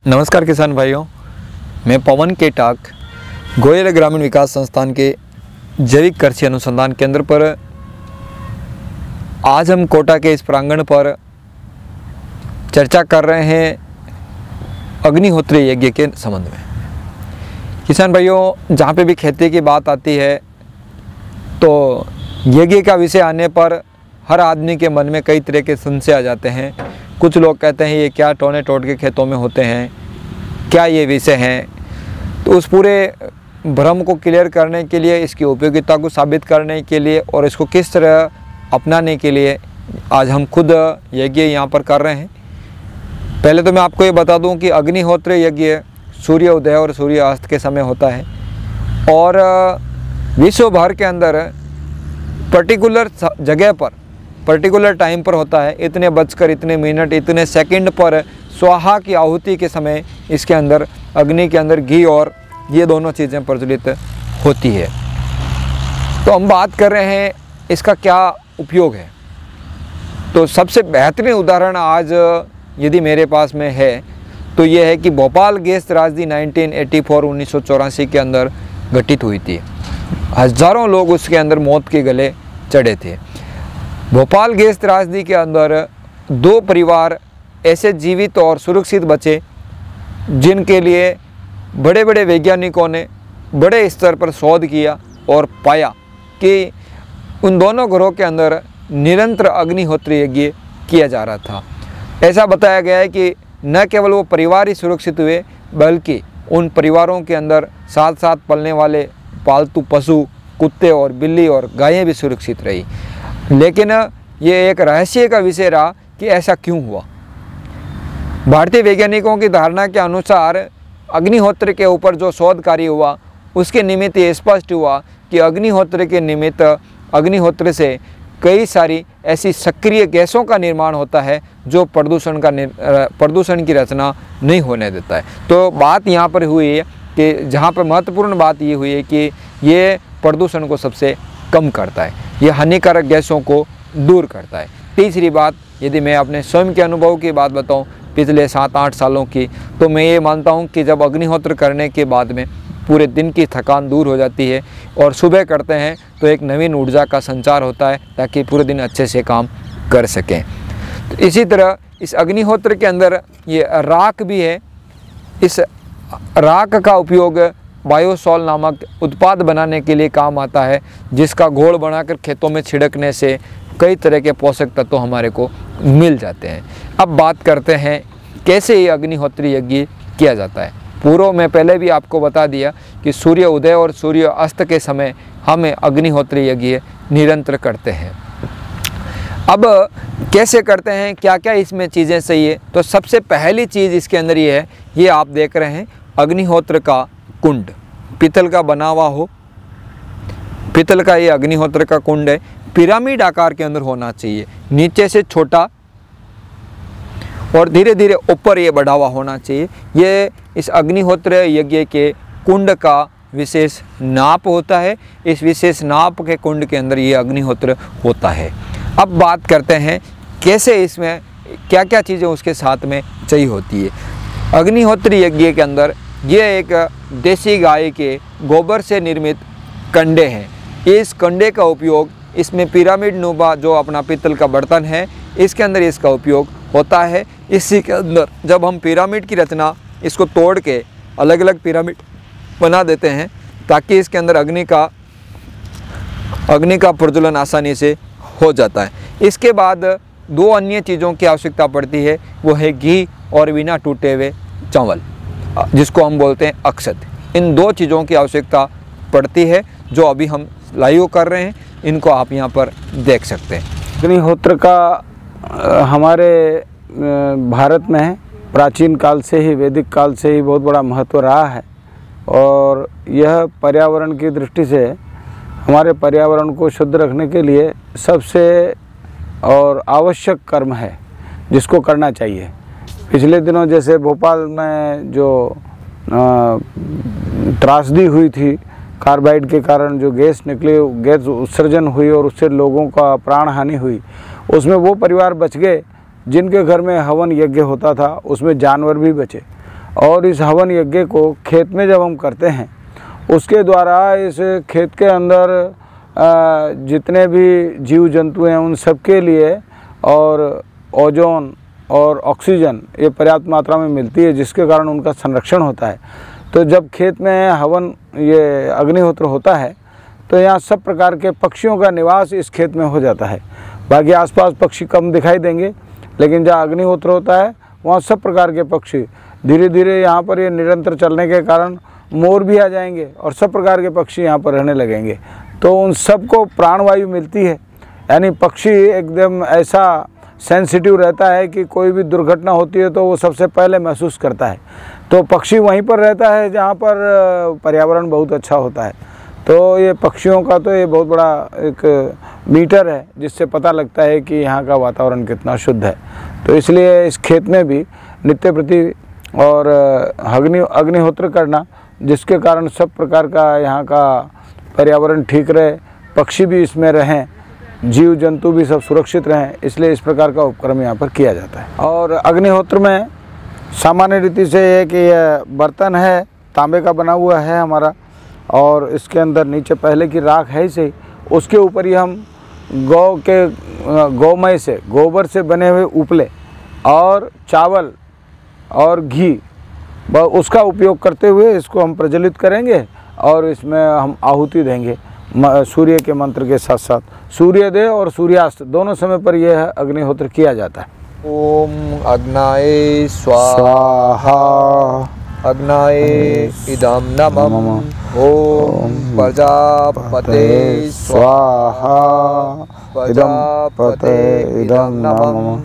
नमस्कार किसान भाइयों, मैं पवन के टाक गोयल ग्रामीण विकास संस्थान के जैविक कृषि अनुसंधान केंद्र पर आज हम कोटा के इस प्रांगण पर चर्चा कर रहे हैं अग्निहोत्री यज्ञ के संबंध में। किसान भाइयों, जहाँ पे भी खेती की बात आती है तो यज्ञ का विषय आने पर हर आदमी के मन में कई तरह के संशय आ जाते हैं। कुछ लोग कहते हैं ये क्या टोने टोट के खेतों में होते हैं, क्या ये विषय हैं। तो उस पूरे भ्रम को क्लियर करने के लिए, इसकी उपयोगिता को साबित करने के लिए और इसको किस तरह अपनाने के लिए आज हम खुद यज्ञ यहाँ पर कर रहे हैं। पहले तो मैं आपको ये बता दूं कि अग्निहोत्र यज्ञ सूर्य उदय और सूर्य अस्त के समय होता है और विश्व भर के अंदर पर्टिकुलर जगह पर पर्टिकुलर टाइम पर होता है। इतने बजकर इतने मिनट इतने सेकंड पर स्वाहा की आहुति के समय इसके अंदर अग्नि के अंदर घी और ये दोनों चीज़ें प्रज्वलित होती है। तो हम बात कर रहे हैं इसका क्या उपयोग है। तो सबसे बेहतरीन उदाहरण आज यदि मेरे पास में है तो ये है कि भोपाल गैस त्रासदी 1984 के अंदर घटित हुई थी। हज़ारों लोग उसके अंदर मौत के गले चढ़े थे। भोपाल गैस त्रासदी के अंदर 2 परिवार ऐसे जीवित और सुरक्षित बचे जिनके लिए बड़े बड़े वैज्ञानिकों ने बड़े स्तर पर शोध किया और पाया कि उन दोनों घरों के अंदर निरंतर अग्निहोत्री यज्ञ किया जा रहा था। ऐसा बताया गया है कि न केवल वो परिवार ही सुरक्षित हुए बल्कि उन परिवारों के अंदर साथ साथ पलने वाले पालतू पशु कुत्ते और बिल्ली और गायें भी सुरक्षित रही। लेकिन ये एक रहस्य का विषय रहा कि ऐसा क्यों हुआ। भारतीय वैज्ञानिकों की धारणा के अनुसार अग्निहोत्र के ऊपर जो शोध कार्य हुआ उसके निमित्त ये स्पष्ट हुआ कि अग्निहोत्र के निमित्त अग्निहोत्र से कई सारी ऐसी सक्रिय गैसों का निर्माण होता है जो प्रदूषण की रचना नहीं होने देता है। तो बात यहाँ पर हुई है कि जहाँ पर महत्वपूर्ण बात ये हुई है कि ये प्रदूषण को सबसे कम करता है, ये हानिकारक गैसों को दूर करता है। तीसरी बात, यदि मैं अपने स्वयं के अनुभव की बात बताऊं पिछले 7-8 सालों की, तो मैं ये मानता हूं कि जब अग्निहोत्र करने के बाद में पूरे दिन की थकान दूर हो जाती है और सुबह करते हैं तो एक नवीन ऊर्जा का संचार होता है ताकि पूरे दिन अच्छे से काम कर सकें। तो इसी तरह इस अग्निहोत्र के अंदर ये राख भी है। इस राख का उपयोग बायोसॉल नामक उत्पाद बनाने के लिए काम आता है, जिसका घोल बनाकर खेतों में छिड़कने से कई तरह के पोषक तत्व हमारे को मिल जाते हैं। अब बात करते हैं कैसे ये अग्निहोत्री यज्ञ किया जाता है। पूर्व में पहले भी आपको बता दिया कि सूर्य उदय और सूर्य अस्त के समय हमें अग्निहोत्री यज्ञ निरंतर करते हैं। अब कैसे करते हैं, क्या क्या इसमें चीज़ें सही है। तो सबसे पहली चीज़ इसके अंदर ये है, ये आप देख रहे हैं अग्निहोत्र का कुंड पीतल का बना हुआ हो। पीतल का ये अग्निहोत्र का कुंड है, पिरामिड आकार के अंदर होना चाहिए, नीचे से छोटा और धीरे धीरे ऊपर ये बढ़ा हुआ होना चाहिए। ये इस अग्निहोत्र यज्ञ के कुंड का विशेष नाप होता है। इस विशेष नाप के कुंड के अंदर ये अग्निहोत्र होता है। अब बात करते हैं कैसे इसमें क्या क्या चीज़ें उसके साथ में चाहिए होती है। अग्निहोत्री यज्ञ के अंदर ये एक देसी गाय के गोबर से निर्मित कंडे हैं। इस कंडे का उपयोग इसमें पिरामिड नुमा जो अपना पीतल का बर्तन है इसके अंदर इसका उपयोग होता है। इसी के अंदर जब हम पिरामिड की रचना इसको तोड़ के अलग अलग पिरामिड बना देते हैं ताकि इसके अंदर अग्नि का प्रज्वलन आसानी से हो जाता है। इसके बाद 2 अन्य चीज़ों की आवश्यकता पड़ती है, वो है घी और बिना टूटे हुए चावल जिसको हम बोलते हैं अक्षत। इन 2 चीज़ों की आवश्यकता पड़ती है जो अभी हम लाइव कर रहे हैं, इनको आप यहाँ पर देख सकते हैं। अग्निहोत्र का हमारे भारत में प्राचीन काल से ही, वैदिक काल से ही बहुत बड़ा महत्व रहा है और यह पर्यावरण की दृष्टि से हमारे पर्यावरण को शुद्ध रखने के लिए सबसे और आवश्यक कर्म है जिसको करना चाहिए। पिछले दिनों जैसे भोपाल में जो त्रासदी हुई थी, कार्बाइड के कारण जो गैस निकली, गैस उत्सर्जन हुई और उससे लोगों का प्राण हानि हुई, उसमें वो परिवार बच गए जिनके घर में हवन यज्ञ होता था, उसमें जानवर भी बचे। और इस हवन यज्ञ को खेत में जब हम करते हैं उसके द्वारा इस खेत के अंदर जितने भी जीव जंतु हैं उन सब के लिए और ओजोन और ऑक्सीजन ये पर्याप्त मात्रा में मिलती है, जिसके कारण उनका संरक्षण होता है। तो जब खेत में हवन ये अग्निहोत्र होता है तो यहाँ सब प्रकार के पक्षियों का निवास इस खेत में हो जाता है। बाकी आसपास पक्षी कम दिखाई देंगे, लेकिन जहाँ अग्निहोत्र होता है वहाँ सब प्रकार के पक्षी धीरे धीरे यहाँ पर ये निरंतर चलने के कारण मोर भी आ जाएंगे और सब प्रकार के पक्षी यहाँ पर रहने लगेंगे। तो उन सबको प्राणवायु मिलती है, यानी पक्षी एकदम ऐसा सेंसिटिव रहता है कि कोई भी दुर्घटना होती है तो वो सबसे पहले महसूस करता है। तो पक्षी वहीं पर रहता है जहाँ पर पर्यावरण बहुत अच्छा होता है। तो ये पक्षियों का तो ये बहुत बड़ा एक मीटर है जिससे पता लगता है कि यहाँ का वातावरण कितना शुद्ध है। तो इसलिए इस खेत में भी नित्य प्रति और अग्निहोत्र करना, जिसके कारण सब प्रकार का यहाँ का पर्यावरण ठीक रहे, पक्षी भी इसमें रहें, जीव जंतु भी सब सुरक्षित रहें, इसलिए इस प्रकार का उपक्रम यहाँ पर किया जाता है। और अग्निहोत्र में सामान्य रीति से ये कि यह बर्तन है, तांबे का बना हुआ है हमारा, और इसके अंदर नीचे पहले की राख है ही सही, उसके ऊपर ही हम गौमय से, गोबर से बने हुए उपले और चावल और घी उसका उपयोग करते हुए इसको हम प्रज्वलित करेंगे और इसमें हम आहुति देंगे सूर्य के मंत्र के साथ साथ। सूर्योदय और सूर्यास्त दोनों समय पर यह अग्निहोत्र किया जाता है। ओम अग्नाय स्वाहा अग्नाय इदं नमः। ओम प्रजापते स्वाहा प्रजापते इदं नमः।